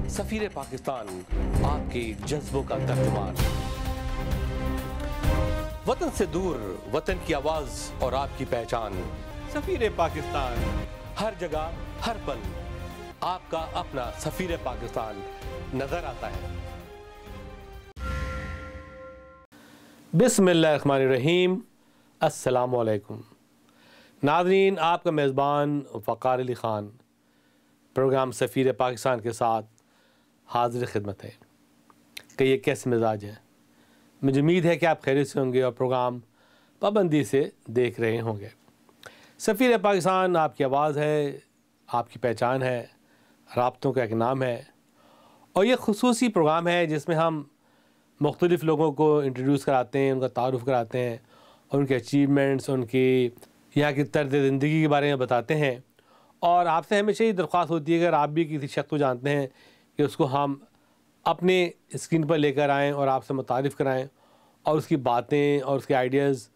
सफीर पाकिस्तान, आपके जज्बों का तर्जुमान। वतन से दूर, वतन की आवाज और आपकी पहचान। सफीर पाकिस्तान, हर जगह हर पल आपका अपना सफीर पाकिस्तान नजर आता है। बिस्मिल्लाहिर्रहमानिर्रहीम, अस्सलामु अलैकुम। नाज़रीन, आपका मेज़बान फ़ख़ार अली ख़ान प्रोग्राम सफ़ीर पाकिस्तान के साथ हाज़िर खिदमत है कि ये कैसे मिजाज है। मुझे उम्मीद है कि आप खैरियत से होंगे और प्रोग्राम पाबंदी से देख रहे होंगे। सफ़ीर पाकिस्तान आपकी आवाज़ है, आपकी पहचान है, राब्तों का एक नाम है और ये ख़ुसूसी प्रोग्राम है जिसमें हम मुख्तलिफ़ लोगों को इंट्रोड्यूस कराते हैं, उनका तारुफ़ कराते हैं और उनके अचीवमेंट्स, उनकी यहाँ की तर्ज़ ज़िंदगी के बारे में बताते हैं। और आपसे हमेशा ये दरख्वास्त होती है, अगर आप भी किसी शख्स को जानते हैं कि उसको हम अपने स्क्रीन पर लेकर आएँ और आपसे मुतारिफ़ कराएँ और उसकी बातें और उसके आइडियाज़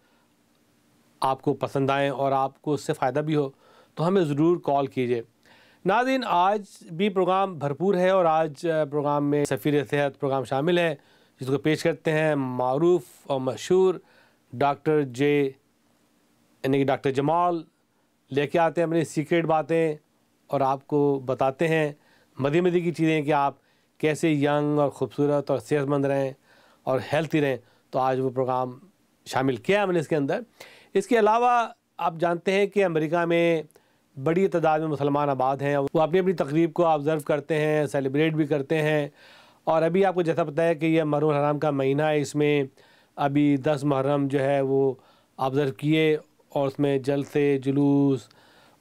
आपको पसंद आएँ और आपको उससे फ़ायदा भी हो, तो हमें ज़रूर कॉल कीजिए। नाज़रीन, आज भी प्रोग्राम भरपूर है और आज प्रोग्राम में सफ़ीर सेहत प्रोग्राम शामिल है, जिसको पेश करते हैं मारूफ़ और मशहूर डॉक्टर जे यानी कि डॉक्टर जमाल। लेके आते हैं अपनी सीक्रेट बातें और आपको बताते हैं मज़े की चीज़ें कि आप कैसे यंग और ख़ूबसूरत और सेहतमंद रहें और हेल्थी रहें। तो आज वो प्रोग्राम शामिल किया हमने इसके अंदर। इसके अलावा आप जानते हैं कि अमेरिका में बड़ी तादाद में मुसलमान आबाद हैं। वो अपनी अपनी तक़रीब को ऑब्ज़र्व करते हैं, सेलिब्रेट भी करते हैं। और अभी आपको जैसा पता है कि यह मुहर्रम हराम का महीना है, इसमें अभी 10 मुहर्रम जो है वो ऑब्ज़र्व किए और उसमें जलसे, जुलूस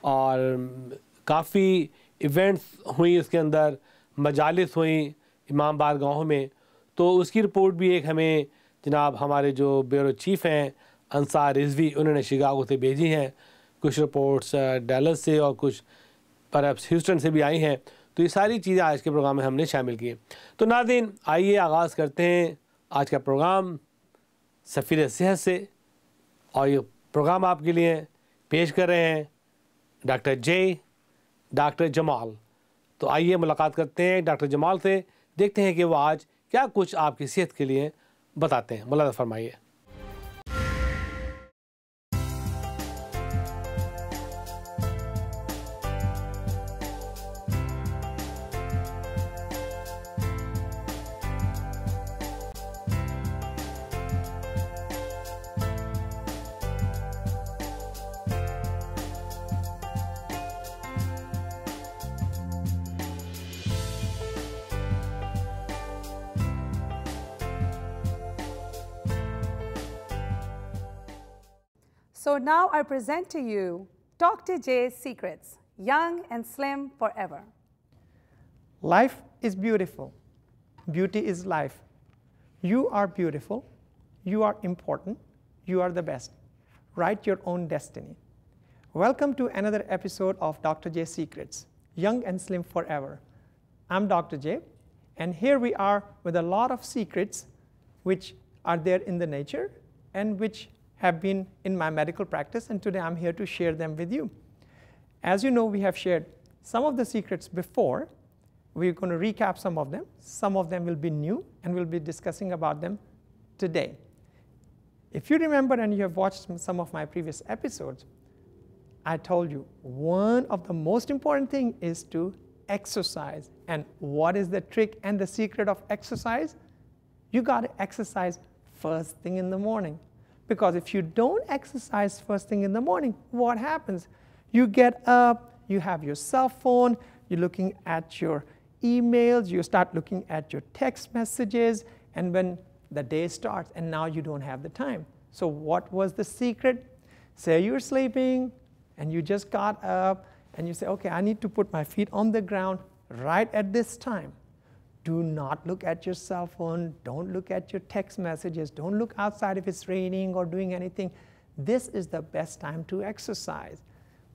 और काफ़ी इवेंट्स हुई, इसके अंदर मजालिस हुई इमाम बारगाहों में। तो उसकी रिपोर्ट भी एक हमें जनाब हमारे जो ब्यूरो चीफ़ हैं अंसार रिजवी, उन्होंने शिकागो से भेजी हैं। कुछ रिपोर्ट्स डैलस से और कुछ परहैप्स ह्यूस्टन से भी आई हैं। तो ये सारी चीज़ें आज के प्रोग्राम में हमने शामिल की। तो नाज़रीन, आइए आगाज़ करते हैं आज का प्रोग्राम सफ़ीर सेहत से। और ये प्रोग्राम आपके लिए पेश कर रहे हैं डॉक्टर जमाल। तो आइए मुलाकात करते हैं डॉक्टर जमाल से, देखते हैं कि वो आज क्या कुछ आपकी सेहत के लिए बताते हैं। मुलाज़ा फरमाइए। So now I present to you Dr. J's Secrets, Young and Slim Forever. Life is beautiful. Beauty is life. You are beautiful. You are important. You are the best. Write your own destiny. Welcome to another episode of Dr. J's Secrets, Young and Slim Forever. I'm Dr. J, and here we are with a lot of secrets which are there in the nature and which have been in my medical practice, and today I'm here to share them with you. As you know, we have shared some of the secrets before. We're going to recap some of them. Some of them will be new, and we'll be discussing about them today. If you remember and you have watched some of my previous episodes, I told you one of the most important thing is to exercise. And what is the trick and the secret of exercise? You got to exercise first thing in the morning. Because if you don't exercise first thing in the morning, what happens? You get up, you have your cell phone, you're looking at your emails, you start looking at your text messages, and when the day starts, and now you don't have the time. So what was the secret? Say you're sleeping, and you just got up, and you say, okay, I need to put my feet on the ground right at this time. Do not look at your cell phone. Don't look at your text messages. Don't look outside if it's raining or doing anything. This is the best time to exercise.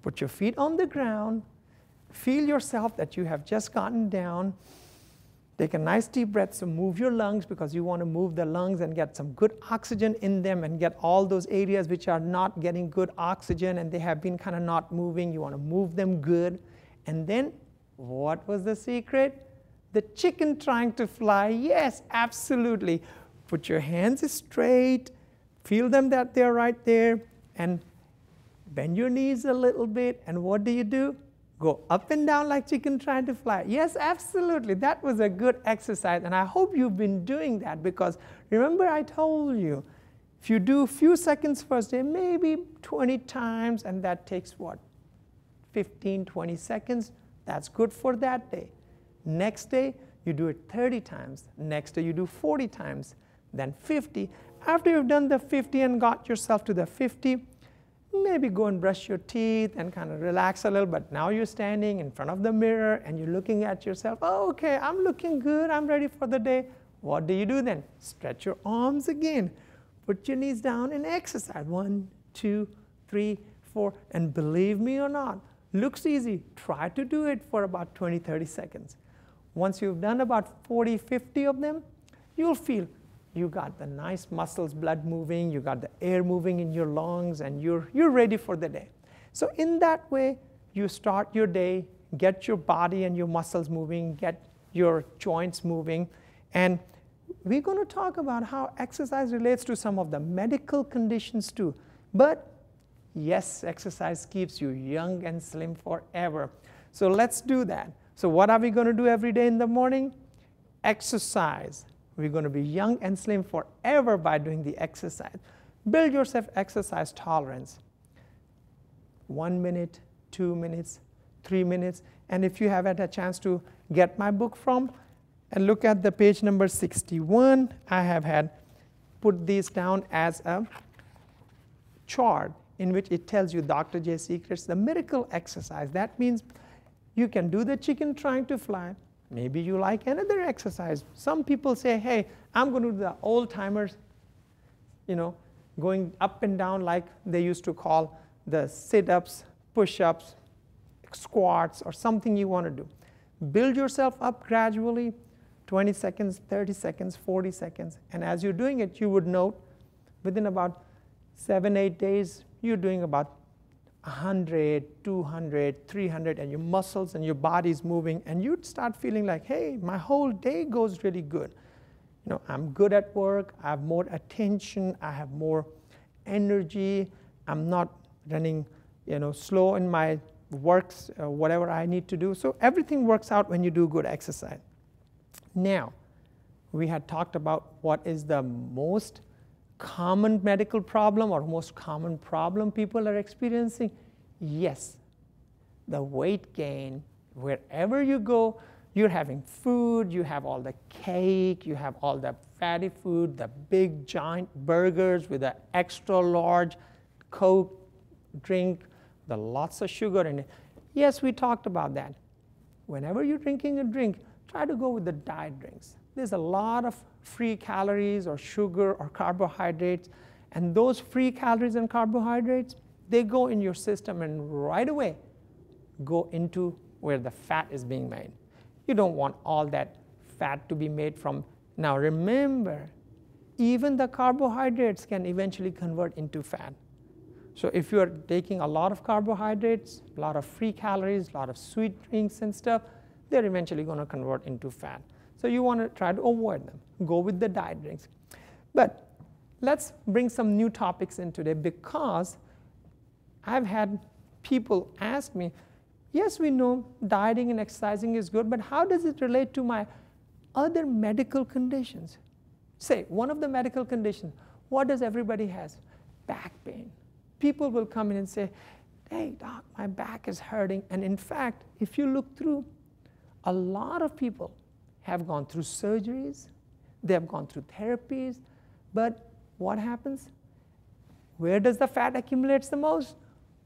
Put your feet on the ground. Feel yourself that you have just gotten down. Take a nice deep breath, so move your lungs because you want to move the lungs and get some good oxygen in them and get all those areas which are not getting good oxygen and they have been kind of not moving. You want to move them good. And then what was the secret? The chicken trying to fly, yes, absolutely. Put your hands straight, feel them that they're right there, and bend your knees a little bit, and what do? Go up and down like chicken trying to fly. Yes, absolutely. That was a good exercise, and I hope you've been doing that, because remember I told you, if you do a few seconds first day, maybe 20 times, and that takes what? 15, 20 seconds. That's good for that day. Next day, you do it 30 times. Next day, you do 40 times, then 50. After you've done the 50 and got yourself to the 50, maybe go and brush your teeth and kind of relax a little. But now you're standing in front of the mirror and you're looking at yourself. Oh, okay, I'm looking good. I'm ready for the day. What do you do then? Stretch your arms again. Put your knees down and exercise. 1, 2, 3, 4. And believe me or not, looks easy. Try to do it for about 20, 30 seconds. Once you've done about 40, 50 of them, you'll feel you got the nice muscles, blood moving, you got the air moving in your lungs, and you're ready for the day. So in that way, you start your day, get your body and your muscles moving, get your joints moving. And we're going to talk about how exercise relates to some of the medical conditions too. But yes, exercise keeps you young and slim forever. So let's do that. So what are we going to do every day in the morning? Exercise. We're going to be young and slim forever by doing the exercise. Build yourself exercise tolerance. 1 minute, 2 minutes, 3 minutes. And if you have had a chance to get my book from, and look at the page number 61, I have had put these down as a chart in which it tells you Dr. J Secrets, the miracle exercise. That means you can do the chicken trying to fly. Maybe you like another exercise. Some people say, hey, I'm going to do the old timers, going up and down like they used to call the sit-ups, push-ups, squats, or something you want to do. Build yourself up gradually, 20 seconds, 30 seconds, 40 seconds. And as you're doing it, you would note within about 7, 8 days, you're doing about 100, 200, 300, and your muscles and your body's moving, and you'd start feeling like, hey, my whole day goes really good. I'm good at work, I have more attention, I have more energy, I'm not running, slow in my works, whatever I need to do. So everything works out when you do good exercise. Now, we had talked about what is the most common medical problem or most common problem people are experiencing. Yes, the weight gain. Wherever you go, you're having food, you have all the cake, you have all the fatty food, the big giant burgers with the extra large Coke drink, the lots of sugar in it. Yes, we talked about that. Whenever you're drinking a drink, try to go with the diet drinks. There's a lot of free calories or sugar or carbohydrates, and those free calories and carbohydrates, they go in your system and right away go into where the fat is being made. You don't want all that fat to be made from. Now remember, even the carbohydrates can eventually convert into fat. So if you're taking a lot of carbohydrates, a lot of free calories, a lot of sweet drinks and stuff, they're eventually going to convert into fat. So you want to try to avoid them. Go with the diet drinks. But let's bring some new topics in today, because I've had people ask me, yes, we know dieting and exercising is good, but how does it relate to my other medical conditions? Say, one of the medical conditions, what does everybody has? Back pain. People will come in and say, hey, doc, my back is hurting. And in fact, if you look through, a lot of people have gone through surgeries, they have gone through therapies, but what happens? Where does the fat accumulate the most?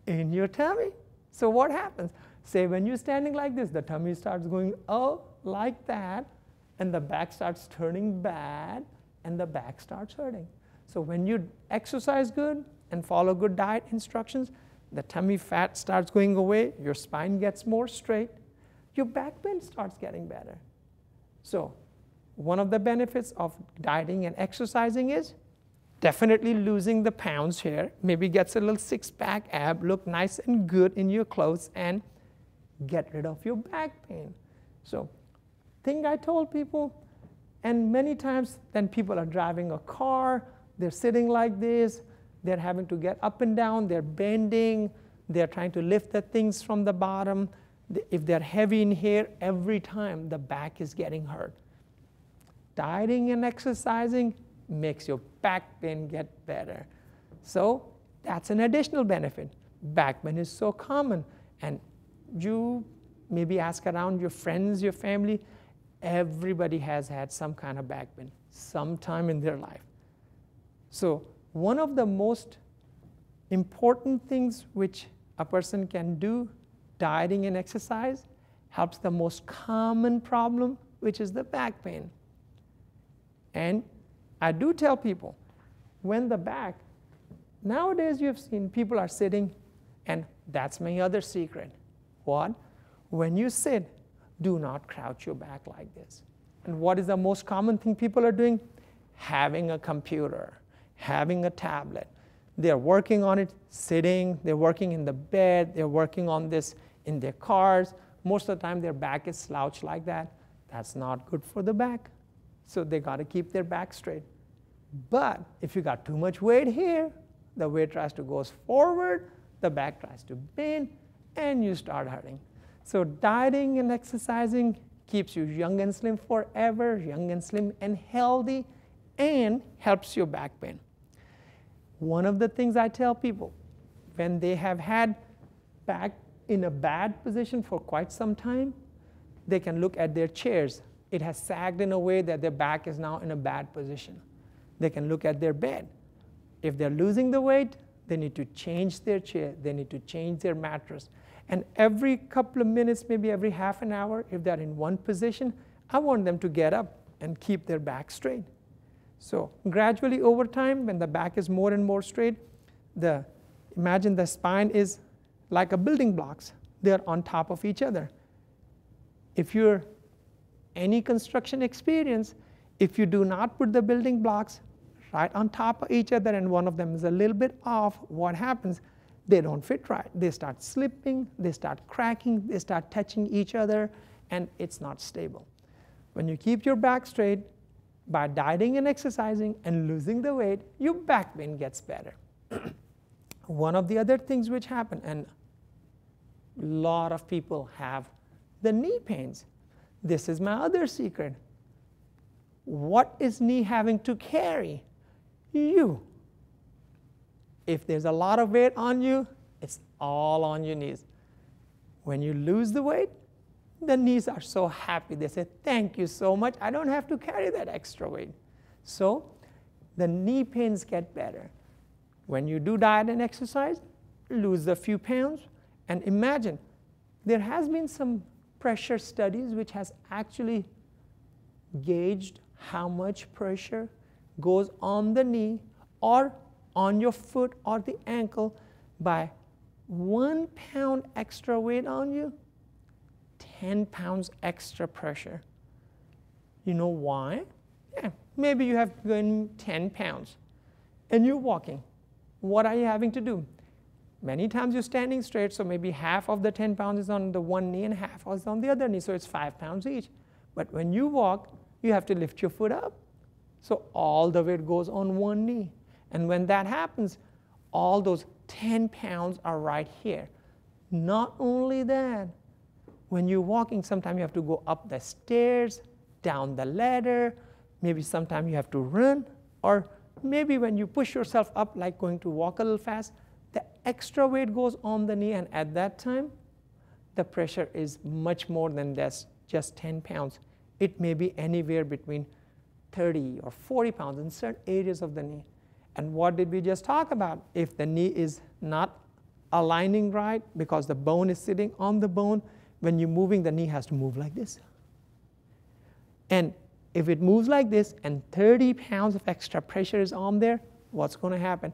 In your tummy. So what happens? Say when you're standing like this, the tummy starts going, oh, like that, and the back starts turning bad, and the back starts hurting. So when you exercise good and follow good diet instructions, the tummy fat starts going away, your spine gets more straight, your back pain starts getting better. So one of the benefits of dieting and exercising is definitely losing the pounds here, maybe gets a little six-pack ab, look nice and good in your clothes, and get rid of your back pain. So thing I told people, and many times then people are driving a car, they're sitting like this, they're having to get up and down, they're bending, they're trying to lift the things from the bottom. If they're heavy in here, every time the back is getting hurt. Dieting and exercising makes your back pain get better. So that's an additional benefit. Back pain is so common, and you maybe ask around your friends, your family, everybody has had some kind of back pain sometime in their life. So one of the most important things which a person can do, dieting and exercise, helps the most common problem, which is the back pain. And I do tell people, when the back, nowadays you've seen people are sitting, and that's my other secret. What? When you sit, do not crouch your back like this. And what is the most common thing people are doing? Having a computer, having a tablet. They're working on it sitting, they're working in the bed, they're working on this in their cars. Most of the time their back is slouched like that. That's not good for the back. So they got to keep their back straight. But if you got too much weight here, the weight tries to go forward, the back tries to bend, and you start hurting. So dieting and exercising keeps you young and slim forever, young and slim and healthy, and helps your back pain. One of the things I tell people, when they have had back in a bad position for quite some time, they can look at their chairs. It has sagged in a way that their back is now in a bad position. They can look at their bed. If they're losing the weight, they need to change their chair. They need to change their mattress. And every couple of minutes, maybe every half an hour, if they're in one position, I want them to get up and keep their back straight. So gradually over time, when the back is more and more straight, imagine the spine is like a building blocks. They're on top of each other. If you're any construction experience, if you do not put the building blocks right on top of each other and one of them is a little bit off, what happens? They don't fit right. They start slipping, they start cracking, they start touching each other, and it's not stable. When you keep your back straight, by dieting and exercising and losing the weight, your back pain gets better. One of the other things which happen, and a lot of people have the knee pains. This is my other secret. What is knee having to carry? You. If there's a lot of weight on you, it's all on your knees. When you lose the weight, the knees are so happy. They say, thank you so much. I don't have to carry that extra weight. So the knee pains get better. When you do diet and exercise, lose a few pounds. And imagine, there has been some pressure studies which has actually gauged how much pressure goes on the knee or on your foot or the ankle by 1 pound extra weight on you, 10 pounds extra pressure. You know why? Yeah, maybe you have gained 10 pounds and you're walking. What are you having to do? Many times you're standing straight, so maybe half of the 10 pounds is on the one knee and half is on the other knee, so it's 5 pounds each. But when you walk, you have to lift your foot up. So all the weight goes on one knee. And when that happens, all those 10 pounds are right here. Not only that, when you're walking, sometimes you have to go up the stairs, down the ladder, maybe sometimes you have to run, or maybe when you push yourself up, like going to walk a little fast, the extra weight goes on the knee, and at that time, the pressure is much more than this, just 10 pounds. It may be anywhere between 30 or 40 pounds in certain areas of the knee. And what did we just talk about? If the knee is not aligning right because the bone is sitting on the bone, when you're moving, the knee has to move like this. And if it moves like this and 30 pounds of extra pressure is on there, what's going to happen?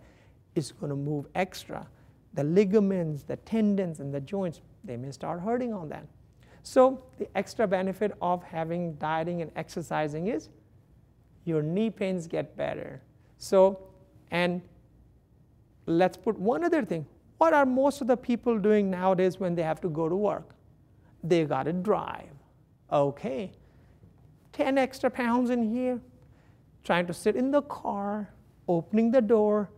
It's going to move extra. The ligaments, the tendons, and the joints, they may start hurting on that. So the extra benefit of having dieting and exercising is your knee pains get better. So, and let's put one other thing. What are most of the people doing nowadays when they have to go to work? They got to drive. Okay. 10 extra pounds in here, trying to sit in the car, opening the door.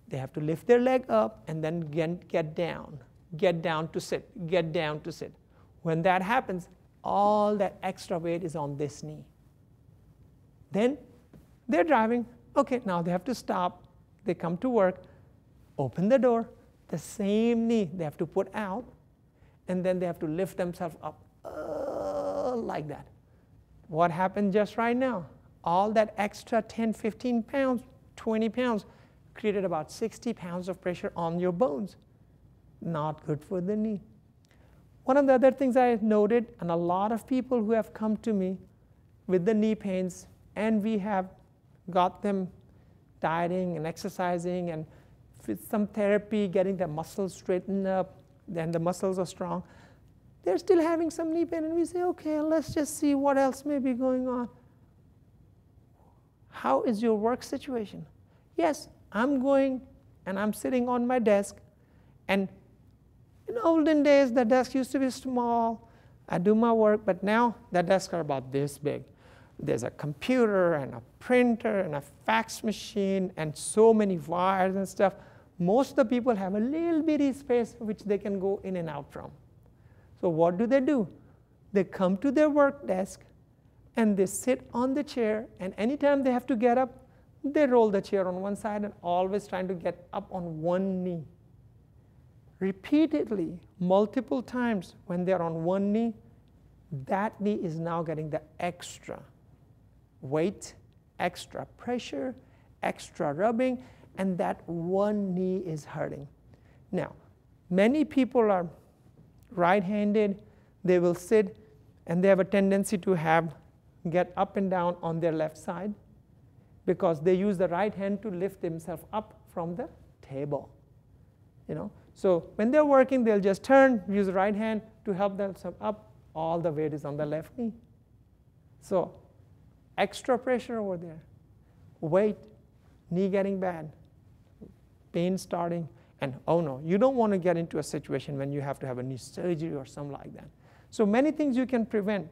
They have to lift their leg up and then get down to sit, get down to sit. When that happens, all that extra weight is on this knee. Then they're driving. Okay, now they have to stop. They come to work, open the door, the same knee they have to put out, and then they have to lift themselves up like that. What happened just right now? All that extra 10, 15 pounds, 20 pounds created about 60 pounds of pressure on your bones. Not good for the knee. One of the other things I noted, and a lot of people who have come to me with the knee pains, and we have got them dieting and exercising and with some therapy, getting the muscles straightened up, then the muscles are strong. They're still having some knee pain, and we say, okay, let's just see what else may be going on. How is your work situation? Yes, I'm going and I'm sitting on my desk, and in olden days, the desk used to be small. I do my work, but now the desks are about this big. There's a computer and a printer and a fax machine and so many wires and stuff. Most of the people have a little bitty space which they can go in and out from. So what do? They come to their work desk and they sit on the chair, and anytime they have to get up, they roll the chair on one side and always trying to get up on one knee. Repeatedly, multiple times when they're on one knee, that knee is now getting the extra weight, extra pressure, extra rubbing, and that one knee is hurting. Now, many people are right-handed. They will sit, and they have a tendency to get up and down on their left side because they use the right hand to lift themselves up from the table. So when they're working, they'll just turn, use the right hand to help themselves up. All the weight is on the left knee. So extra pressure over there, weight, knee getting bad, pain starting, and oh no, you don't want to get into a situation when you have to have a knee surgery or something like that. So many things you can prevent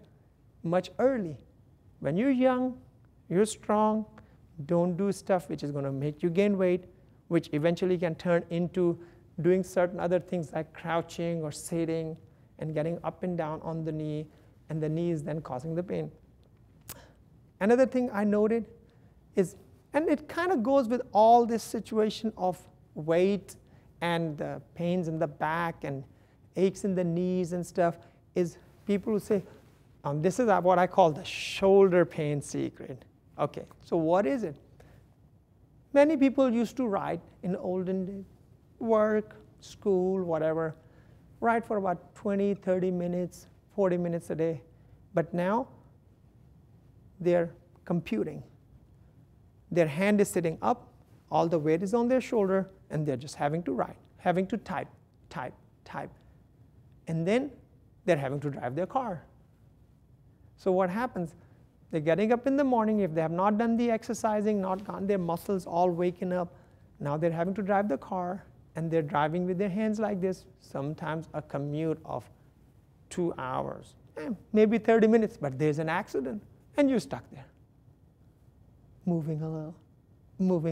much early. When you're young, you're strong, don't do stuff which is going to make you gain weight, which eventually can turn into doing certain other things like crouching or sitting and getting up and down on the knee, and the knee is then causing the pain. Another thing I noted is, and it kind of goes with all this situation of weight and the pains in the back and aches in the knees and stuff, is people who say, this is what I call the shoulder pain secret. Okay, so what is it? Many people used to ride in olden days, work, school, whatever, ride for about 20, 30 minutes, 40 minutes a day. But now they're computing. Their hand is sitting up, all the weight is on their shoulder, and they're just having to write, having to type. And then they're having to drive their car. So what happens? They're getting up in the morning. If they have not done the exercising, not gotten their muscles all waking up, now they're having to drive the car, and they're driving with their hands like this, sometimes a commute of 2 hours, maybe 30 minutes, but there's an accident, and you're stuck there. Moving a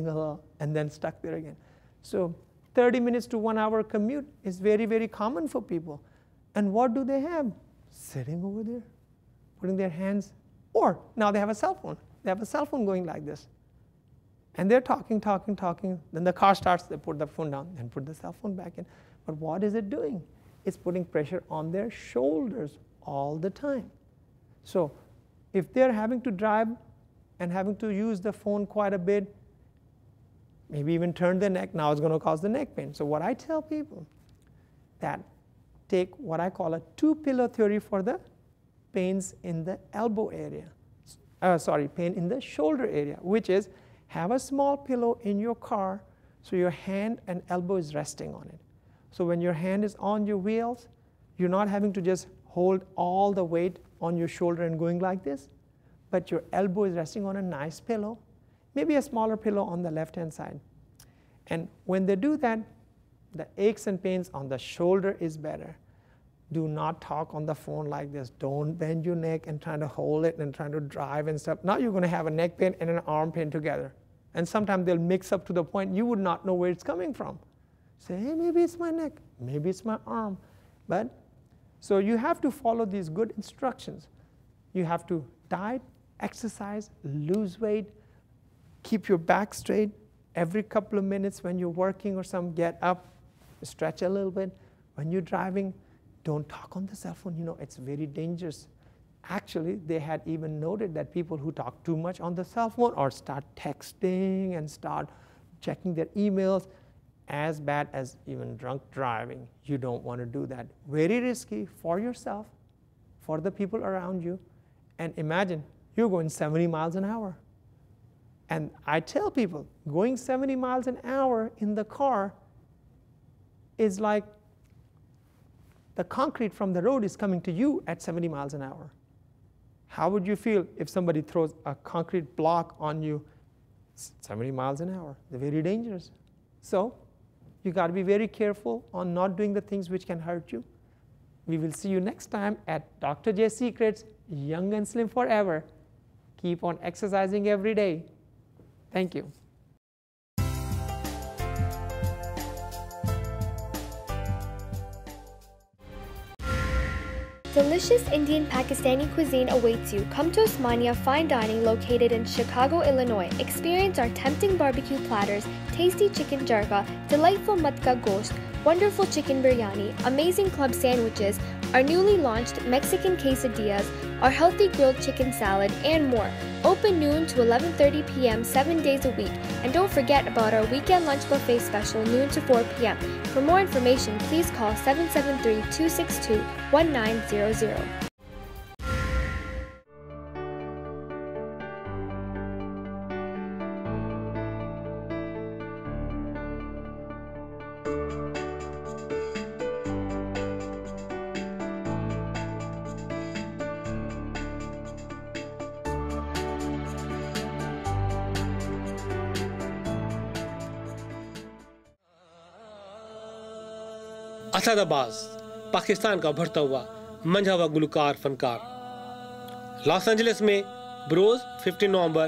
little, and then stuck there again. So 30 minutes to 1 hour commute is very, very common for people. And what do they have? Sitting over there, putting their hands, or now they have a cell phone. They have a cell phone going like this. And they're talking. Then the car starts, they put the phone down, then put the cell phone back in. But what is it doing? It's putting pressure on their shoulders all the time. So if they're having to drive and having to use the phone quite a bit, maybe even turn their neck, now it's going to cause the neck pain. So what I tell people, that take what I call a two-pillow theory for the pains in the elbow area. Pain in the shoulder area, which is have a small pillow in your car so your hand and elbow is resting on it. So when your hand is on your wheels, you're not having to just hold all the weight on your shoulder and going like this, but your elbow is resting on a nice pillow, maybe a smaller pillow on the left-hand side. And when they do that, the aches and pains on the shoulder is better. Do not talk on the phone like this. Don't bend your neck and try to hold it and try to drive and stuff. Now you're going to have a neck pain and an arm pain together. And sometimes they'll mix up to the point you would not know where it's coming from. Say, hey, maybe it's my neck, maybe it's my arm. But so you have to follow these good instructions. You have to diet, exercise, lose weight, keep your back straight. Every couple of minutes when you're working or something, get up, stretch a little bit. When you're driving, don't talk on the cell phone. You know, it's very dangerous. Actually, they had even noted that people who talk too much on the cell phone or start texting and start checking their emails, as bad as even drunk driving. You don't want to do that. Very risky for yourself, for the people around you. And imagine, you're going 70 miles an hour. And I tell people, going 70 miles an hour in the car is like the concrete from the road is coming to you at 70 miles an hour. How would you feel if somebody throws a concrete block on you 70 miles an hour? They're very dangerous. So you got to be very careful on not doing the things which can hurt you. We will see you next time at Dr. J Secrets, Young and Slim Forever. Keep on exercising every day. Thank you. Delicious Indian Pakistani cuisine awaits you. Come to Osmania Fine Dining located in Chicago, Illinois. Experience our tempting barbecue platters, tasty chicken jarka, delightful matka gosht, wonderful chicken biryani, amazing club sandwiches, our newly launched Mexican quesadillas, our healthy grilled chicken salad, and more. Open noon to 11:30 p.m. 7 days a week. And don't forget about our weekend lunch buffet special noon to 4 p.m. For more information, please call 773-262-1900. Asad Abbas Pakistan का उभरता हुआ मंझा हुआ गुलकार फनकार Los Angeles में बरोज 15 नवंबर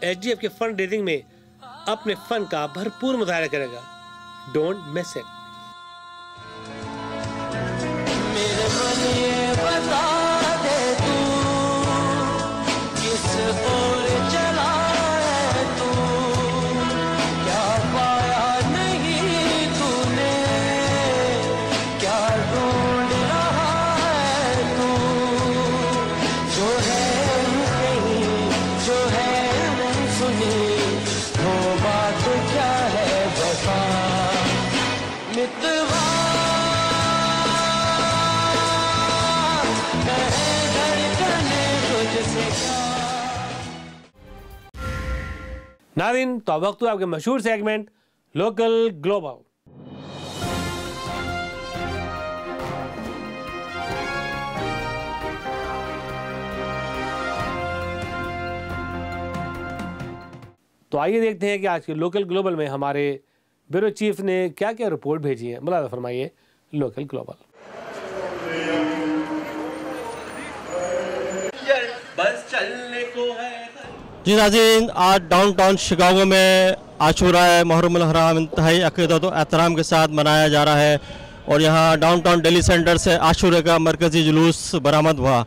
HDF के fund raising में अपने fun का भरपूर मुजाहरा करेगा। Don't miss it. नाज़रीन, तो वक्त हुआ आपके मशहूर सेगमेंट लोकल ग्लोबल। तो आइए देखते हैं कि आज के लोकल ग्लोबल में हमारे ब्यूरो चीफ ने क्या क्या रिपोर्ट भेजी है। मुलाज़ा फरमाइए लोकल ग्लोबल। बस चलने को है। जी नाज़रीन, आज डाउनटाउन शिकागो में आशूरा मुहर्रमुल हराम इंतहाई अक़ीदत व एहतराम के साथ मनाया जा रहा है और यहाँ डाउनटाउन डेली सेंटर से आशूरे का मरकज़ी जुलूस बरामद हुआ।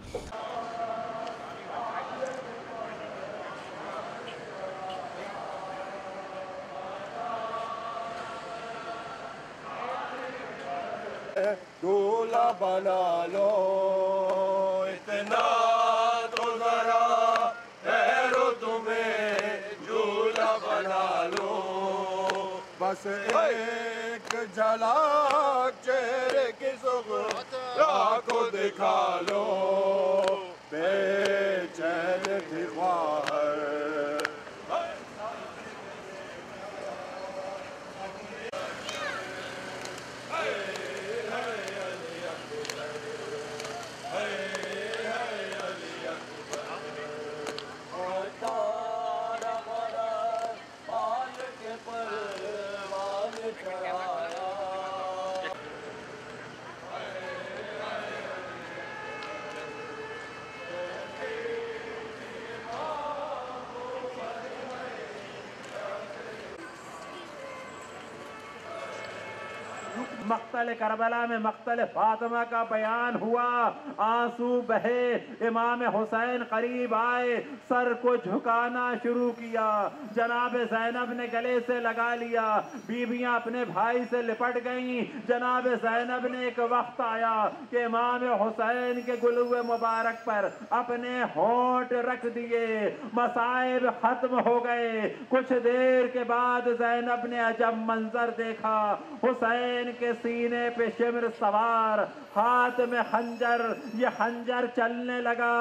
दूल्हा बना लो इतना तो जरा ठहरो, तुम्हें झूला बना लो, बस एक झलक चेहरे की सुगंध को दिखा लो, बेचैन थी ख्वाहिश। मक्तल करबला में मक्तल फातिमा का बयान हुआ, आंसू बहे, इमाम हुसैन करीब आए, सर को झुकाना शुरू किया, जनाब ज़ैनब ने गले से लगा लिया, बीबियां अपने भाई से लिपट गईं। जनाब ज़ैनब ने एक वक्त आया कि इमाम हुसैन के गुलुए मुबारक पर अपने होंठ रख दिए, मसाइब खत्म हो गए। कुछ देर के बाद ज़ैनब ने अजब मंजर देखा, हुसैन के सीने पे शिमर सवार, हाथ में खंजर, ये खंजर चलने लगा।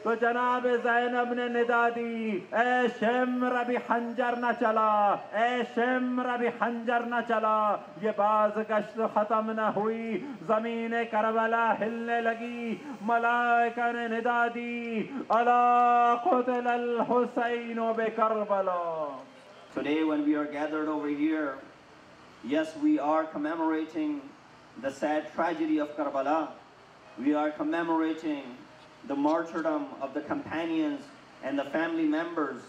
तो जनाब ज़ैनब ने निदा दी, ए शिम्र अभी खंजर न चला, ए शिम्र अभी खंजर न चला। ये बाज गश्त खत्म न हुई, ज़मीन करबला हिलने लगी। मलाइका ने निदा दी, अला क़ुतिलल Hussain बिकरबला। Today when we are gathered over here, yes, we are commemorating the sad tragedy of Karbala. We are commemorating the martyrdom of the companions and the family members,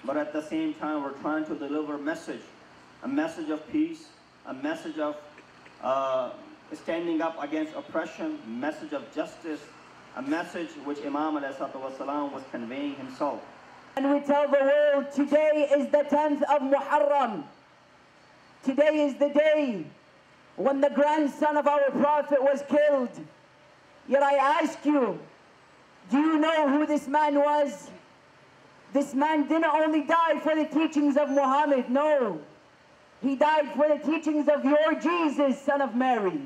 but at the same time we're trying to deliver a message of peace, a message of standing up against oppression, message of justice, a message which Imam ﷺ was conveying himself. And we tell the world, today is the 10th of Muharram. Today is the day when the grandson of our Prophet was killed. Yet I ask you, do you know who this man was? This man didn't only die for the teachings of Muhammad, no. He died for the teachings of your Jesus, son of Mary.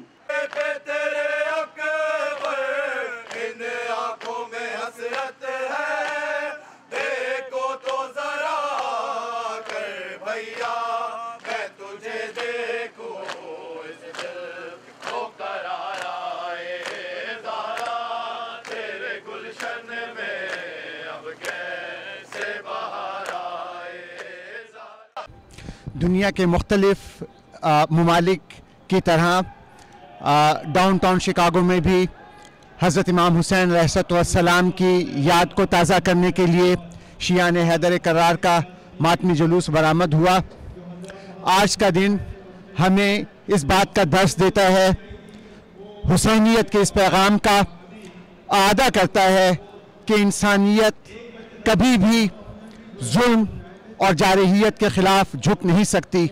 दुनिया के मुख्तलिफ ममालिक की तरह downtown Chicago में भी हज़रत इमाम हुसैन अलैहिस्सलाम की याद को ताज़ा करने के लिए शियान हैदर करार का मातमी जुलूस बरामद हुआ। आज का दिन हमें इस बात का दर्स देता है, हुसैनियत के इस पैगाम का अदा करता है कि इंसानियत कभी भी जुल्म और जारहियत के ख़िलाफ़ झुक नहीं सकती।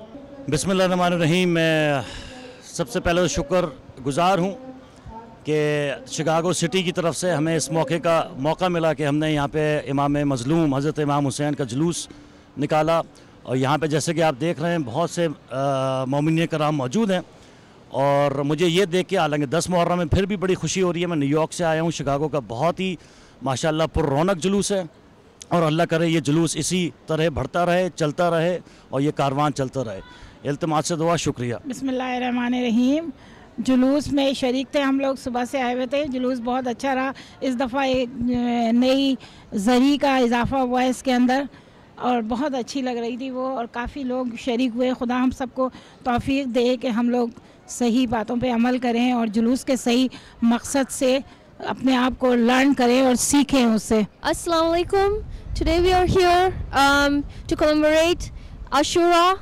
बिस्मिल्लाहिर्रहमानिर्रहीम। मैं सबसे पहले तो शुक्रगुज़ार हूँ कि शिकागो सिटी की तरफ से हमें इस मौका मिला कि हमने यहाँ पे इमाम मज़लूम हज़रत इमाम हुसैन का जुलूस निकाला। और यहाँ पे जैसे कि आप देख रहे हैं बहुत से मोमिन कराम मौजूद हैं। और मुझे ये देख के, हालांकि 10 मुहर्रम में फिर भी बड़ी खुशी हो रही है। मैं न्यूयॉर्क से आया हूँ। शिकागो का बहुत ही माशाल्लाह पुररौनक जुलूस है और अल्लाह करे ये जुलूस इसी तरह बढ़ता रहे, चलता रहे और ये कारवान चलता रहे। इल्तिमास से दुआ। शुक्रिया। बिस्मिल्लाहिर्रहमानिर्रहीम। जुलूस में शरीक थे हम लोग, सुबह से आए हुए थे। जुलूस बहुत अच्छा रहा। इस दफ़ा एक नई ज़री का इजाफ़ा हुआ है इसके अंदर और बहुत अच्छी लग रही थी वो, और काफ़ी लोग शरीक हुए। खुदा हम सबको तौफीक दे कि हम लोग सही बातों पे अमल करें और जुलूस के सही मकसद से अपने आप को लर्न करें और सीखें उससे। Assalamu alaikum. Today we are here to commemorate Ashura.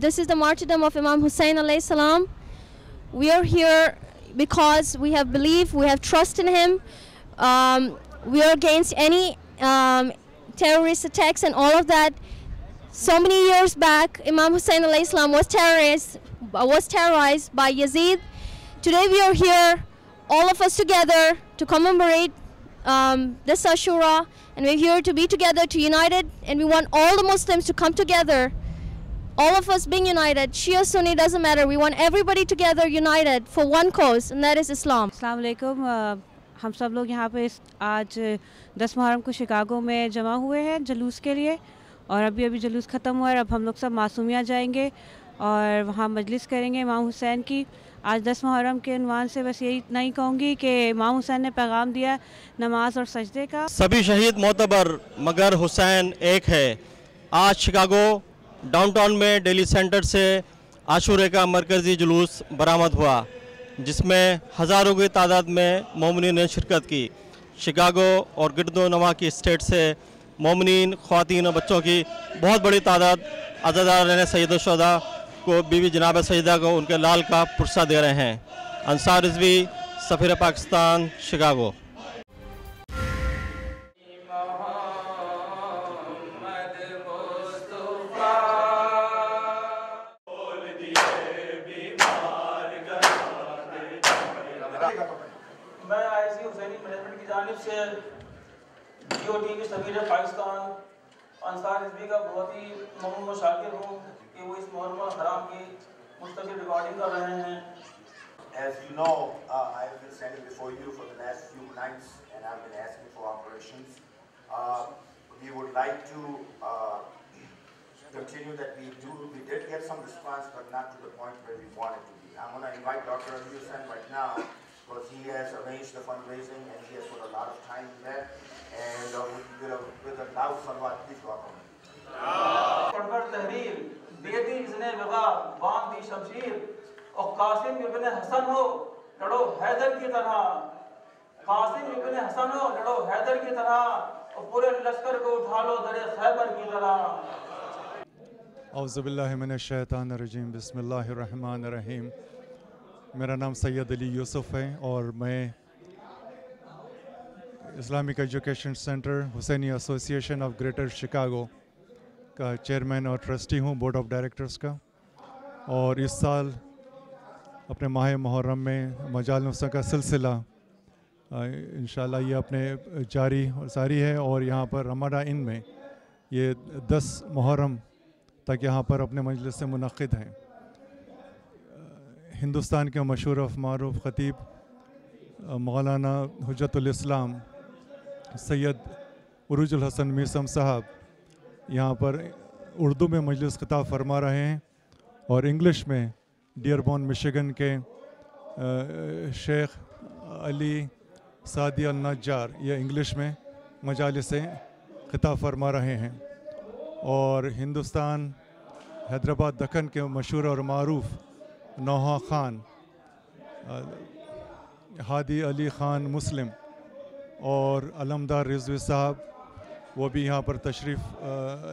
This is the martyrdom of Imam Hussein alayhi salam. We are here because we have belief, we have trust in him. We are against any terrorist attacks and all of that. So many years back, Imam Hussein alayhi salam was terrorized by Yazid. Today we are here, all of us together, to commemorate this Ashura, and we're here to be together, to united, and we want all the Muslims to come together. All of us being united, Shia, Sunni, doesn't matter. We want everybody together, united for one cause, and that is Islam. अस्सलाम वालेकुम। हम सब लोग यहाँ पे आज 10 मुहर्रम को Chicago में जमा हुए हैं जुलूस के लिए, और अभी जुलूस ख़त्म हुआ है। अब हम लोग सब मासूमिया जाएंगे और वहाँ मजलिस करेंगे इमाम हुसैन की। आज 10 मुहर्रम के उन्वान से बस यही इतना ही कहूँगी कि इमाम हुसैन ने पैगाम दिया नमाज और सजदे का। सभी शहीद मोतबर मगर हुसैन एक है। आज शिकागो डाउनटाउन में डेली सेंटर से आशूरे का मरकज़ी जुलूस बरामद हुआ, जिसमें हज़ारों की तादाद में मोमिनीन ने शिरकत की। शिकागो और गिरदो नवा की स्टेट से मोमिनीन, ख़वातीन और बच्चों की बहुत बड़ी तादाद अज़ादार सैयद शुहदा को बीवी जनाब सईदा को उनके लाल का पुरसा दे रहे हैं। अंसार रिजवी, सफ़ीर पाकिस्तान, शिकागो। मैं आईसी हुसैनी मैनेजमेंट की जानिब से DOT के सफ़ीर पाकिस्तान अंसार रिजवी का बहुत ही ममनून शाकिर हूँ कि वो इस मुहर्रम हराम की मुस्तकिल रिकॉर्डिंग कर रहे हैं। As you know, I have been standing before you for the last few nights and I've been asking for operations. We would like to continue that we did get some response, but not to the point where we wanted to be. I'm going to invite Dr. Ali Hussain right now because he has arranged the fundraising and he has put a lot of time in that. And with a loud salawat, please welcome him. पढ़कर तहरीर दे दी इसने लगा बांध दी शमशीर और कासिम इब्न हसन हो लड़ो हैदर की तरह, कासिम इब्न हसन हो लड़ो हैदर की तरह और पूरे लश्कर को उठा लो दरे खैबर की तरह। औज़ु बिल्लाहि मिनश शैतानिर रजीम, बिस्मिल्लाहिर रहमानिर रहीम। मेरा नाम सैयद अली यूसुफ है और मैं Islamic education centre Husaini association of greater Chicago का चेयरमैन और ट्रस्टी हूँ, बोर्ड ऑफ डायरेक्टर्स का। और इस साल अपने माह मुहर्रम में मजालनुसा का सिलसिला इंशाल्लाह ये अपने जारी और सारी है और यहाँ पर रमदा इन में ये 10 मुहर्रम तक यहाँ पर अपने मजलिस से मुनक़िद हैं। हिंदुस्तान के मशहूर और मारूफ ख़तीब मौलाना हुज्जतुल इस्लाम सैयद उरूजुल हसन मीसम साहब यहाँ पर उर्दू में मजलिस खिताब फरमा रहे हैं और इंग्लिश में डियरबॉर्न मिशिगन के शेख अली सादी अल नज्जार ये इंग्लिश में मजालिस से खिताब फरमा रहे हैं। और हिंदुस्तान हैदराबाद दक्कन के मशहूर और मारूफ नौहा खान हादी अली ख़ान मुस्लिम और अलमदार रिजवी साहब वो भी यहाँ पर तशरीफ़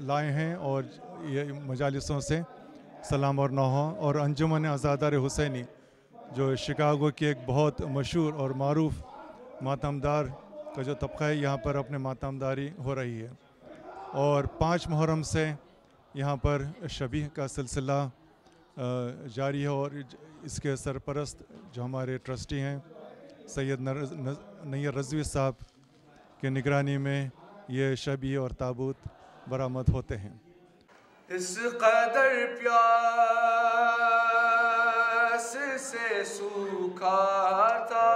लाए हैं और ये मजालिसों से सलाम और नौहा और अंजुमन आज़ादार हुसैनी जो शिकागो की एक बहुत मशहूर और मारूफ मातमदार का जो तबक़ा है यहाँ पर अपने मातमदारी हो रही है। और 5 मुहर्रम से यहाँ पर शबीह का सिलसिला जारी है और इसके सरपरस्त जो हमारे ट्रस्टी हैं सैयद नैयर रज़वी साहब के निगरानी में ये शबीह और ताबूत बरामद होते हैं। इस कदर प्यास से सूखा था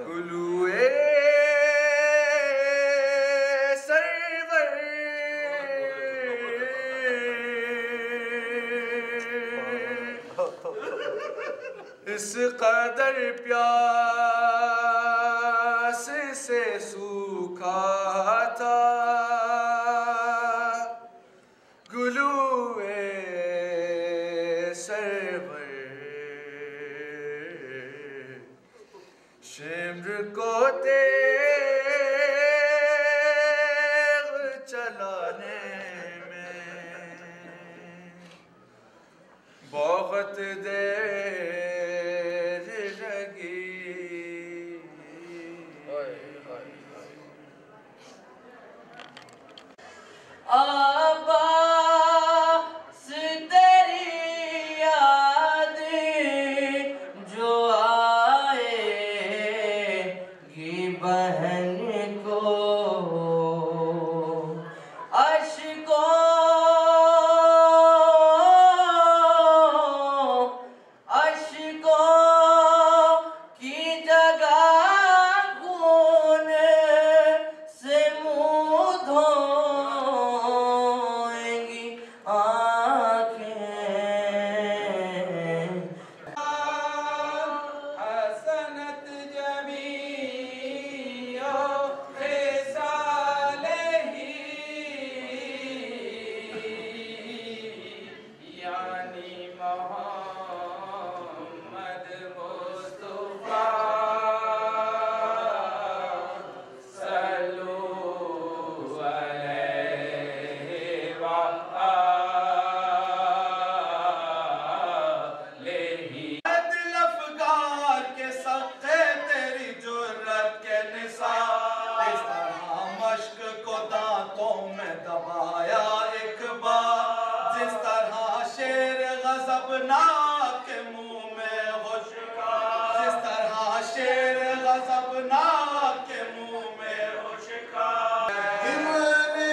गुलुए सरवर, इस कदर प्यास से सूखा था गुलुए सरवर, शिम्र को तेग चलाने में बहुत देर लगी। आबास तेरी याद जो आएगी बहन को, अश्कों की जगह खून से मुँह धोएंगी आँखें। हसनत जमीअ गजबना के मुंह में खुशका जिस तरह शेर गजबना के मुंह में खुशका इमने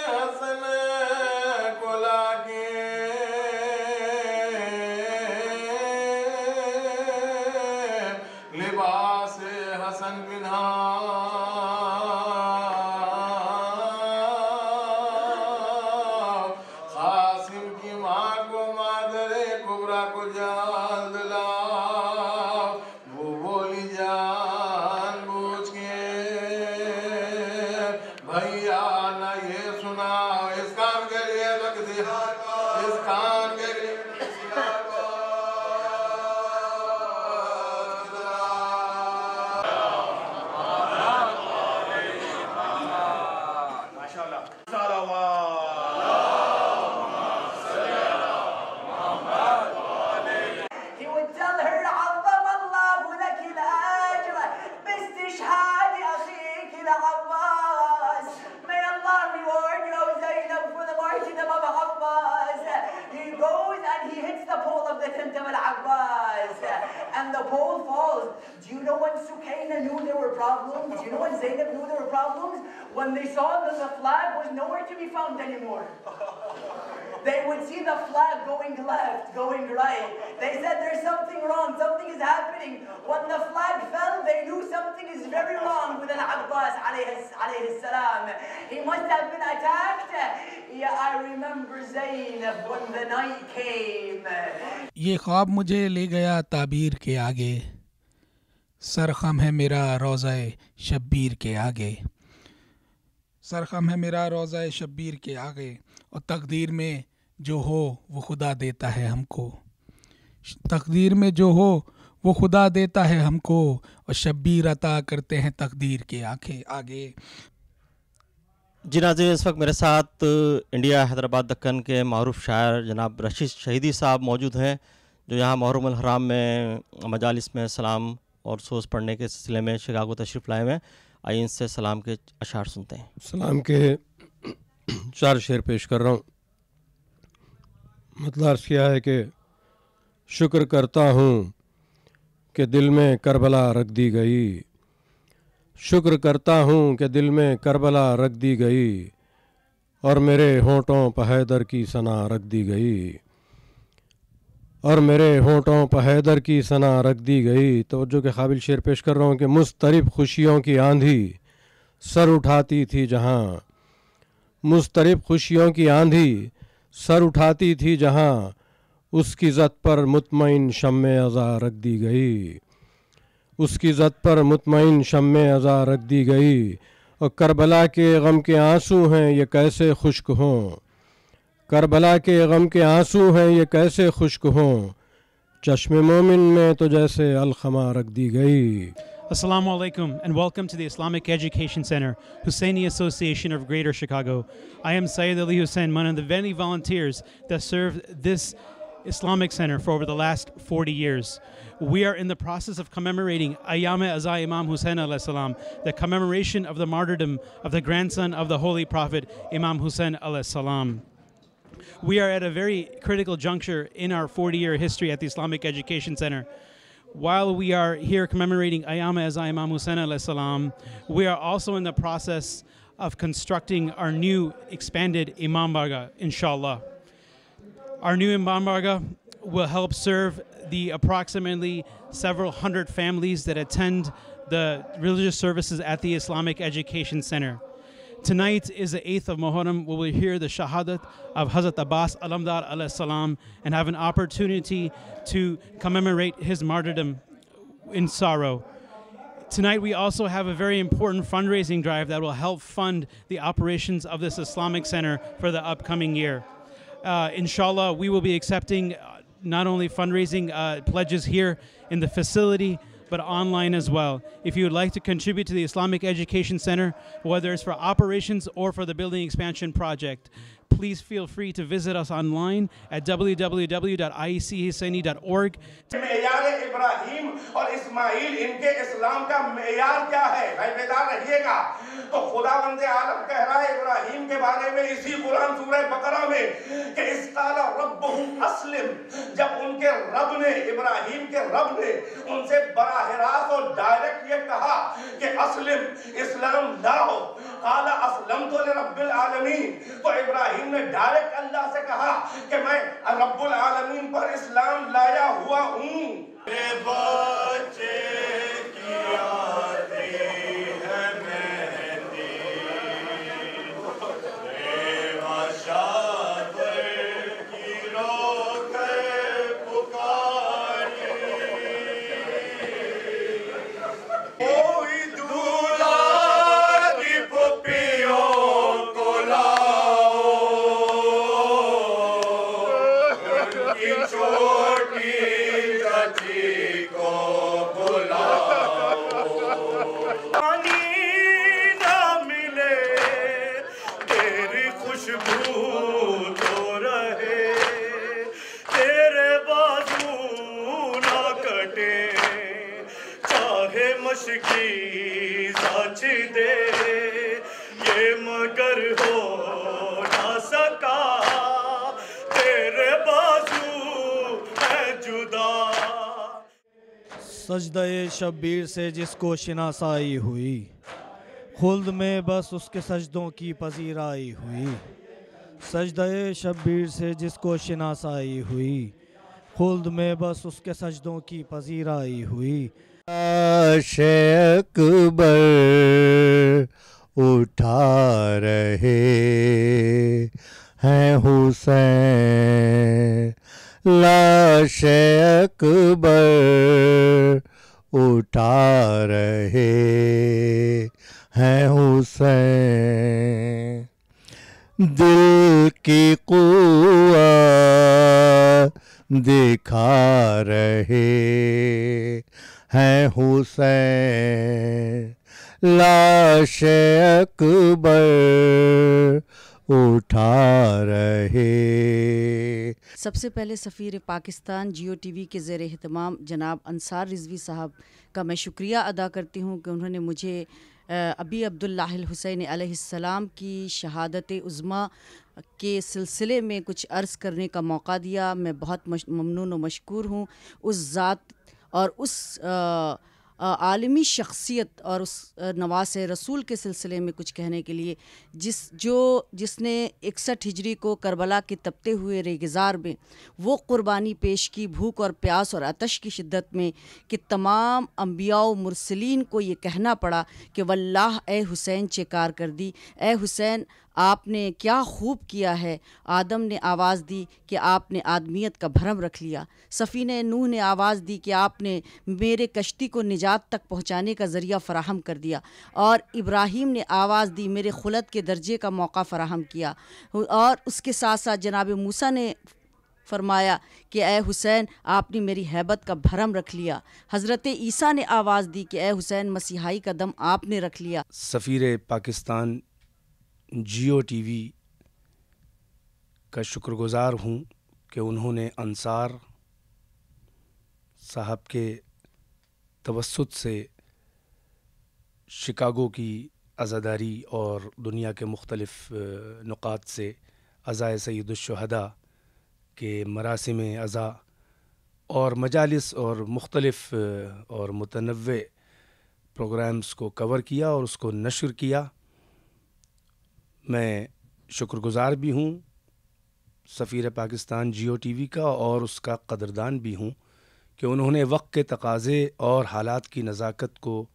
हसन को लागे लिबास हसन बिना and the pole falls. Do you know when Sukaina knew there were problems? Do you know when Zainab knew there were problems? When they saw that the flag was nowhere to be found anymore. They would see the flag going left, going right. They said there's something wrong, something is happening. When the flag fell, they knew something is very wrong with Al-Abbas alayhi salam. He must have been attacked. Yeah, I remember Zainab when the night came. ये ख्वाब मुझे ले गया ताबीर के आगे, सरखम है मेरा रोज़ाए शब्बीर के आगे, सरखम है मेरा रोज़ाए शब्बीर के आगे, और तकदीर में जो हो वो खुदा देता है हमको, तकदीर में जो हो वो खुदा देता है हमको, और शब्बीर अता करते हैं तकदीर के आगे। जी नाज़रीन, इस वक्त मेरे साथ इंडिया हैदराबाद दक्कन के मारूफ शायर जनाब रशीद शहीदी साहब मौजूद हैं, जो यहाँ मुहर्रम हराम में मजालिस में सलाम और सोस पढ़ने के सिलसिले में शिकागो तशरीफ़ लाए हैं। आइए इनसे सलाम के अशार सुनते हैं। सलाम के 4 शेर पेश कर रहा हूँ। मतलब अर्ज़ किया है कि शुक्र करता हूँ कि दिल में करबला रख दी गई, शुक्र करता हूँ कि दिल में करबला रख दी गई, और मेरे होंठों पर हैदर की सना रख दी गई, और मेरे होंठों पर हैदर की सना रख दी गई। तवज्जो के काबिल शेर पेश कर रहा हूँ कि मुस्तरिब खुशियों की आंधी सर उठाती थी जहाँ, मुस्तरिब खुशियों की आंधी सर उठाती थी जहाँ, उसकी ज़त पर मुतमईन शम्मे अज़ा रख दी गई, उसकी ज़त पर मुतमईन शम्मे अज़ा रख दी गई। और करबला के गम के आंसू हैं ये कैसे खुश्क हों, करबला के गम के आंसू हैं ये कैसे खुश्क हों, चश्मे मोमिन में तो जैसे अलखमा रख दी गई। Assalamu alaikum and welcome to the Islamic Education Center, Husseini Association of Greater Chicago. I am Syed Ali Hussein, one of the many volunteers that served this Islamic Center for over the last 40 years. We are in the process of commemorating Ayyam-e-Azaa Imam Hussein alayhi salam, the commemoration of the martyrdom of the grandson of the Holy Prophet Imam Hussein alayhi salam. We are at a very critical juncture in our 40-year history at the Islamic Education Center. While we are here commemorating Ayyam-e-Azaa Imam Hussein alayhi salam, we are also in the process of constructing our new expanded Imam Bargah, inshallah. Our new Imam Bargah will help serve the approximately several hundred families that attend the religious services at the Islamic Education Center. Tonight is the 8th of Muharram, where we hear the Shahadat of Hazrat Abbas Alamdar alayhi salam and have an opportunity to commemorate his martyrdom in sorrow. Tonight we also have a very important fundraising drive that will help fund the operations of this Islamic Center for the upcoming year. Inshallah, we will be accepting not only fundraising pledges here in the facility, but online as well. If you would like to contribute to the Islamic Education Center, whether it's for operations or for the building expansion project, please feel free to visit us online at www.iechhusseini.org. मेयार इब्राहिम और इस्माइल इनके इस्लाम का मेयार क्या है भाई बेदार रहिएगा। तो खुदावंद आलम कह रहा है इब्राहिम के बारे में इसी कुरान सूरह बकरा में कि इस्ताला रब्बुहु अस्लिम, जब उनके रब ने इब्राहिम के रब ने उनसे बराह रास्त और डायरेक्ट ये कहा कि अस्लिम इस्लाम लाओ, काला अस्लम तो रब्बिल आलमीन, तो इब्राहिम ने डायरेक्ट अल्लाह से कहा कि मैं रब्बुल आलमीन पर इस्लाम लाया हुआ हूँ। बच्चे की आती है मेहंदी, की रोक पुकारी, कोई दूल्हा की पुप्पियों को लाओ, उनकी छोटी चाची को बुलाओ, पानी ना मिले तेरी खुशबू तो रहे, तेरे बाजू ना कटे चाहे मशकी साच दे, ये मगर हो ना सका तेरे बाजू है जुदा। सजदे शब्बीर से जिसको शिनासाई हुई, खुल्द में बस उसके सजदों की पजीराई हुई। सजदे शब्बीर से जिसको शिनासाई हुई, खुल्द में बस उसके सजदों की पजीराई हुई। अकबर उठा रहे हैं हुसैन, लाश अकबर उठा रहे हैं हुसैन, दिल की कुव्वत दिखा रहे हैं हुसैन, लाश अकबर उठा रहे। सबसे पहले सफ़ीर पाकिस्तान जियो टीवी के ज़ेर एहतमाम जनाब अंसार रिजवी साहब का मैं शुक्रिया अदा करती हूँ कि उन्होंने मुझे अबी अब्दुल्लाह हुसैन अलैहिस्सलाम की शहादत उज़्मा के सिलसिले में कुछ अर्ज़ करने का मौका दिया। मैं बहुत ममनून व मशकूर हूँ उस ज़ात और उस आलमी शख्सियत और उस नवासे रसूल के सिलसिले में कुछ कहने के लिए जिसने 61 हिजरी को करबला के तपते हुए रेगिज़ार में वो क़ुरबानी पेश की भूख और प्यास और आतश की शिद्दत में कि तमाम अम्बिया व मुरसलीन को ये कहना पड़ा कि वल्लाह ए हुसैन चेकार कर दी, ए हुसैन आपने क्या खूब किया है। आदम ने आवाज़ दी कि आपने आदमियत का भरम रख लिया। सफ़ीने नूह ने आवाज़ दी कि आपने मेरे कश्ती को निजात तक पहुँचाने का ज़रिया फ़राहम कर दिया। और इब्राहीम ने आवाज़ दी, मेरे खुलत के दर्जे का मौका फ़राहम किया। और उसके साथ साथ जनाब मूसा ने फरमाया कि ए हुसैन आपने मेरी हैबत का भरम रख लिया। हज़रत ईसा ने आवाज़ दी कि ए हुसैन मसीहाई का दम आपने रख लिया। सफ़ीर पाकिस्तान जियो टीवी का शुक्रगुज़ार हूँ कि उन्होंने अंसार साहब के तवस्सुत से शिकागो की अज़ादारी और दुनिया के मुख्तलिफ़ नुकात से अज़ाए सय्यदुश्शुहदा के मरासिम अज़ा और मजालिस और मुख्तलिफ़ और मुतनव्वे प्रोग्राम्स को कवर किया और उसको नशर किया। मैं शुक्रगुज़ार भी हूँ सफ़ीर पाकिस्तान जियो टीवी का और उसका कदरदान भी हूँ कि उन्होंने वक्त के तकाज़े और हालात की नज़ाकत को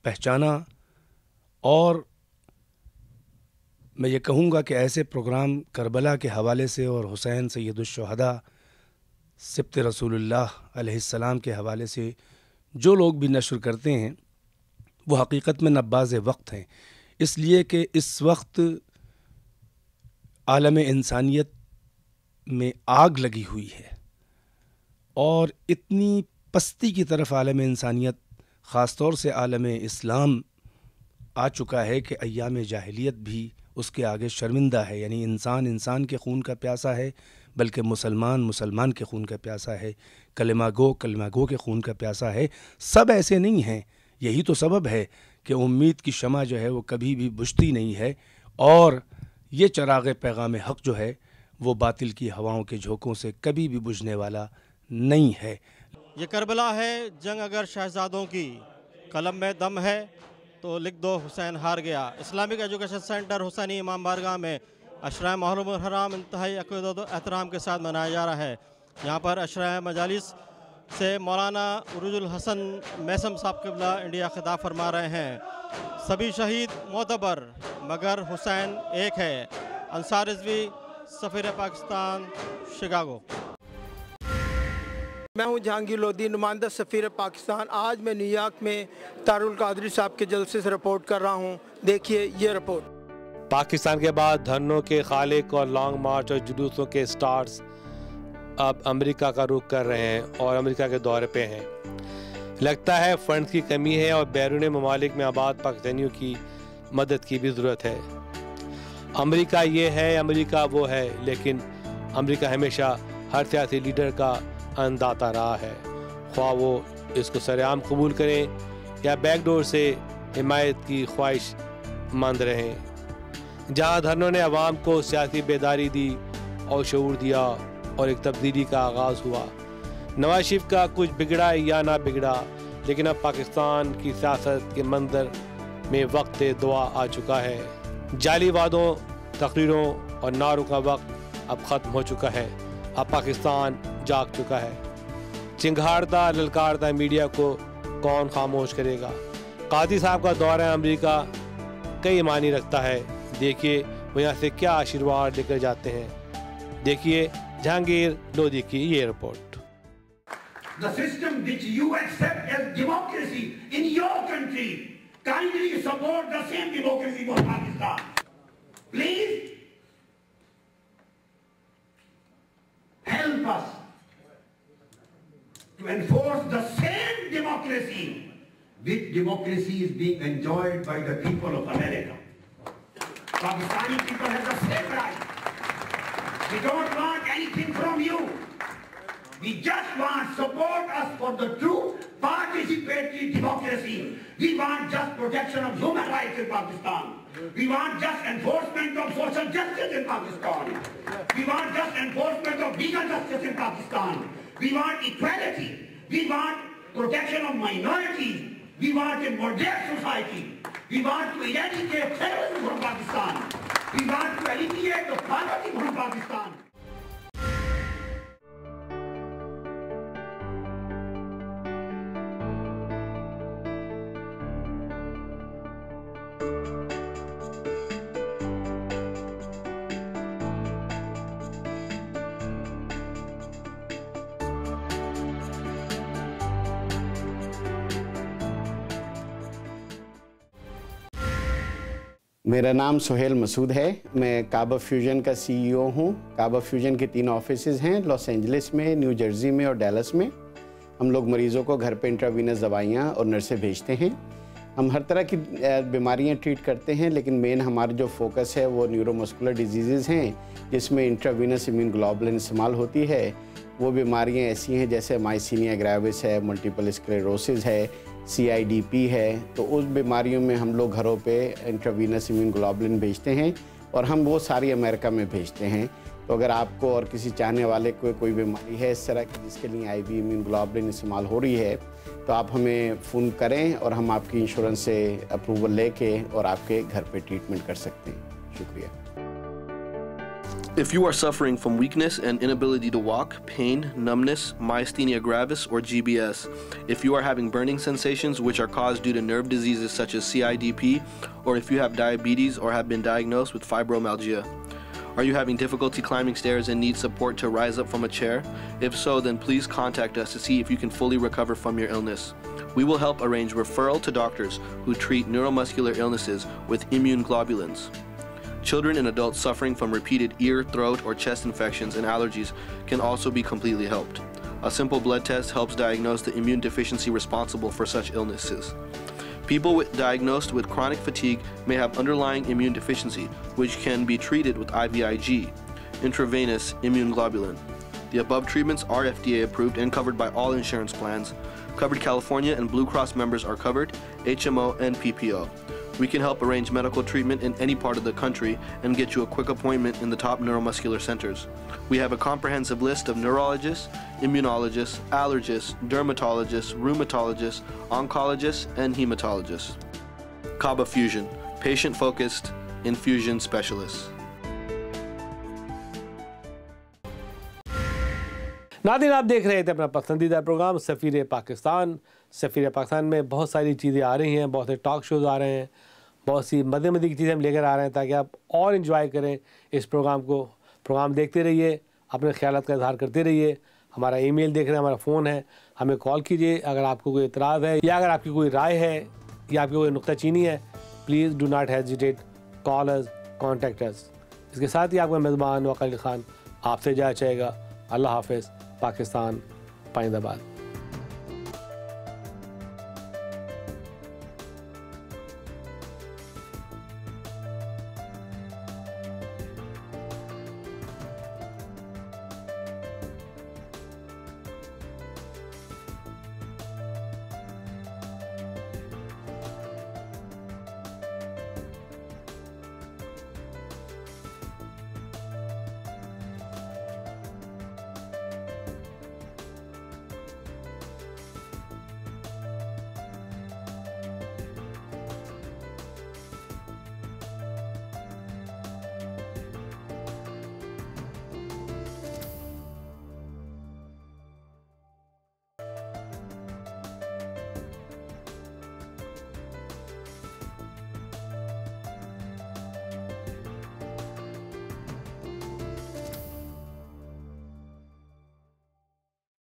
पहचाना। और मैं ये कहूँगा कि ऐसे प्रोग्राम करबला के हवाले से और हुसैन सय्यदुश्शुहदा सिब्त रसूलुल्लाह अलैहिस्सलाम के हवाले से जो लोग भी नशर करते हैं वो हकीकत में नब्बाज़ वक्त हैं, इसलिए कि इस वक्त आलम इंसानियत में आग लगी हुई है और इतनी पस्ती की तरफ आलम इंसानियत ख़ास तौर से आलम इस्लाम आ चुका है कि अय्याम जाहिलियत भी उसके आगे शर्मिंदा है। यानी इंसान इंसान के खून का प्यासा है, बल्कि मुसलमान मुसलमान के खून का प्यासा है, कलिमा गो के खून का प्यासा है। सब ऐसे नहीं हैं। यही तो सबब है कि उम्मीद की शमा जो है वो कभी भी बुझती नहीं है, और ये चराग़ पैगाम हक़ जो है वो बातिल की हवाओं के झोंकों से कभी भी बुझने वाला नहीं है। ये करबला है जंग अगर शहजादों की, कलम में दम है तो लिख दो हुसैन हार गया। इस्लामिक एजुकेशन सेंटर हुसैनी इमाम बारगाह में अशरा मुहर्रमुल हराम इंतहाई अक़ीदत व एहतराम के साथ मनाया जा रहा है। यहाँ पर अशरा मजालिस से मौलाना उरुजुल हसन मैसम साहब क़िबला इंडिया खिताब फरमा रहे हैं। सभी शहीद मोतबर मगर हुसैन एक है। अंसार रिजवी, सफ़ीर पाकिस्तान, शिकागो। मैं हूं जहांगीर लोधी, नुमाइंदा सफ़ीर पाकिस्तान। आज मैं न्यूयॉर्क में तारुल कादरी साहब के जलसे से रिपोर्ट कर रहा हूं। देखिए ये रिपोर्ट। पाकिस्तान के बाद धरनों के खालिक और लॉन्ग मार्च और जुलूसों के स्टार्स अब अमेरिका का रुख कर रहे हैं और अमेरिका के दौरे पे हैं। लगता है फंड की कमी है और बैरून ममालिक में आबाद पाकिस्तानियों की मदद की भी ज़रूरत है। अमेरिका ये है, अमेरिका वो है, लेकिन अमेरिका हमेशा हर सियासी लीडर का अन्नदाता रहा है, ख्वाह वो इसको सरेआम कबूल करें या बैकडोर से हिमायत की ख्वाहिशमंद रहें। जहाँ धरनों ने अवाम को सियासी बेदारी दी और शऊर दिया और एक तब्दीली का आगाज़ हुआ। नवाज शरीफ का कुछ बिगड़ा या ना बिगड़ा, लेकिन अब पाकिस्तान की सियासत के मंजर में वक्त दुआ आ चुका है। जाली वादों, तकरीरों और नारों का वक्त अब ख़त्म हो चुका है। अब पाकिस्तान जाग चुका है। चिंगारदा ललकारदा मीडिया को कौन खामोश करेगा। कादी साहब का दौरा अमेरिका कई मानी रखता है। देखिए वो यहाँ से क्या आशीर्वाद लेकर जाते हैं। देखिए जहांगीर लोधी की ये report. The system which you accept as democracy in your country, kindly support the same democracy for Pakistan. Please help us to enforce the same democracy which democracy is being enjoyed by the people of America. Pakistani people have the same right. We don't want anything from you. We just want support us for the true participatory democracy. We want just protection of human rights in Pakistan. We want just enforcement of social justice in Pakistan. We want just enforcement of legal justice in Pakistan. We want equality. We want protection of minorities. We want a modern society. We want to eradicate terrorism from Pakistan. We want to alleviate the poverty from Pakistan. मेरा नाम सुहेल मसूद है। मैं काबा fusion का CEO हूँ। काबा fusion के 3 offices हैं, Los Angeles में, new Jersey में और डैलस में। हम लोग मरीज़ों को घर पे इंट्रावीनस दवाइयाँ और नर्सें भेजते हैं। हम हर तरह की बीमारियाँ ट्रीट करते हैं, लेकिन मेन हमारा जो फोकस है वो न्यूरोमस्कुलर डिजीज़ हैं, जिसमें इंट्रावीनस इम्यून ग्लोबुलिन इस्तेमाल होती है। वो बीमारियाँ ऐसी हैं जैसे माइसीनिया ग्रेविस है, मल्टीपल स्क्लेरोसिस है, CIDP है। तो उस बीमारियों में हम लोग घरों पे इंट्रावीनस इम्यून ग्लोबुलिन भेजते हैं और हम वो सारी अमेरिका में भेजते हैं। तो अगर आपको और किसी चाहने वाले को कोई बीमारी है इस तरह की जिसके लिए IV इम्यून ग्लोबुलिन इस्तेमाल हो रही है, तो आप हमें फ़ोन करें और हम आपकी इंश्योरेंस से अप्रूवल लेके और आपके घर पे ट्रीटमेंट कर सकते हैं। शुक्रिया। If you are suffering from weakness and inability to walk, pain, numbness, myasthenia gravis, or GBS, if you are having burning sensations which are caused due to nerve diseases such as CIDP, or if you have diabetes or have been diagnosed with fibromyalgia, are you having difficulty climbing stairs and need support to rise up from a chair? If so, then please contact us to see if you can fully recover from your illness. We will help arrange referral to doctors who treat neuromuscular illnesses with immune globulins. Children and adults suffering from repeated ear, throat, or chest infections and allergies can also be completely helped. A simple blood test helps diagnose the immune deficiency responsible for such illnesses. People diagnosed with chronic fatigue may have underlying immune deficiency, which can be treated with IVIG, intravenous immune globulin. The above treatments are FDA approved and covered by all insurance plans. Covered California and Blue Cross members are covered, HMO and PPO. We can help arrange medical treatment in any part of the country and get you a quick appointment in the top neuromuscular centers. We have a comprehensive list of neurologists, immunologists, allergists, dermatologists, rheumatologists, oncologists, and hematologists. Kaaba Fusion, patient-focused infusion specialists. नाज़रीन, आप देख रहे थे अपना पसंदीदा programme सफ़ीर पाकिस्तान। सफ़ीर पाकिस्तान में बहुत सारी चीज़ें आ रही हैं, बहुत से टॉक शोज़ आ रहे हैं, बहुत सी मज़े मज़े की चीज़ें हम लेकर आ रहे हैं ताकि आप और इन्जॉय करें इस प्रोग्राम को। प्रोग्राम देखते रहिए, अपने ख़यालात का इजहार करते रहिए। हमारा ईमेल देख रहे हैं, हमारा फ़ोन है, हमें कॉल कीजिए अगर आपको कोई एतराज़ है या अगर आपकी कोई राय है या आपकी कोई नुक्ताचीनी है। Please do not hesitate, call us, contact us. इसके साथ ही आपका मेज़बान वक़ार अली ख़ान आपसे जा चाहेगा। अल्लाह हाफ़िज़। पाकिस्तान पाइंदाबाद।